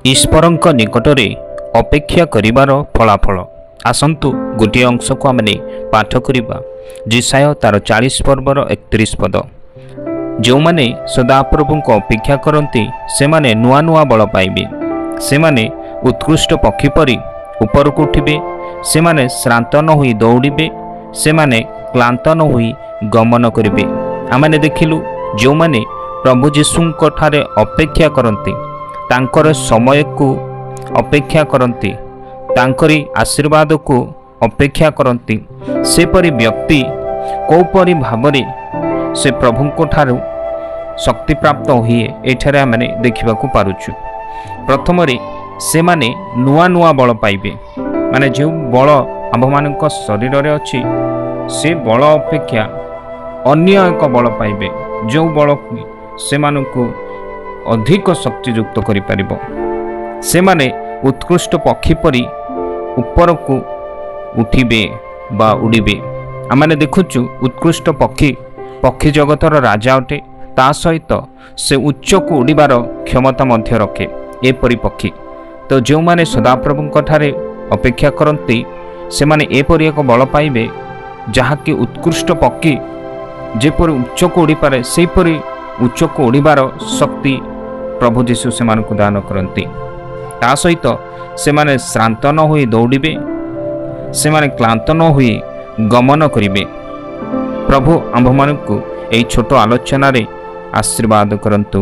ईश्वरଙ୍କ निकटरे अपेक्षा करिवार फलाफल। आसंतु गोटे अंश को आमने पाठ करिबा जिसाय तार 40 पर्वर 31 पद। जो माने सदाप्रभु को अपेक्षा करती से माने नुआ नुआ बल पाइबे, से माने उत्कृष्ट पक्षी परी ऊपर को उठिबे, से माने श्रांत न होई दौड़िबे, से माने क्लांत न होई गमन करिबे। आमने देखिलु जो माने प्रभु जीशुंक ठारे अपेक्षा करती, तांकर समय को अपेक्षा करती, तांकरी आशीर्वाद को अपेक्षा करती, से परी व्यक्ति कोपरी भावरे से प्रभु को ठारू शक्ति प्राप्त हुए एठारे आमने देखा पारुछु। प्रथम से माने नुआ नुआ बल पाइबे, माने जो बल आम मान शरीर रे अच्छी से बल अपेक्षा अन्य एक बल पाइबे, जो बल से मानकु अधिक शक्तियुक्त करि परिबो। से माने उत्कृष्ट पक्षी परी ऊपर को उठिबे बा उड़िबे। आमने देखुचु उत्कृष्ट पक्षी पक्षी जगतर राजा अटे, ता सहित से उच्च को उड़िबार क्षमता मध्य रखे एपरी पक्षी। तो जो माने सदाप्रभु ठारे अपेक्षा करती से माने एपरी एक बल पाइबे, जहाँकि उत्कृष्ट पक्षी जेपरी उच्च को उड़ी पारे सेपरी उच्च को उड़िबार शक्ति प्रभु जीशु से मानकु दान करती। ता सहित से माने श्रांत न होई दौड़िबे, से माने क्लांत न होई गमन करिबे। प्रभु आम्भ मानकु एई छोट आलोचना रे आशीर्वाद करंतु।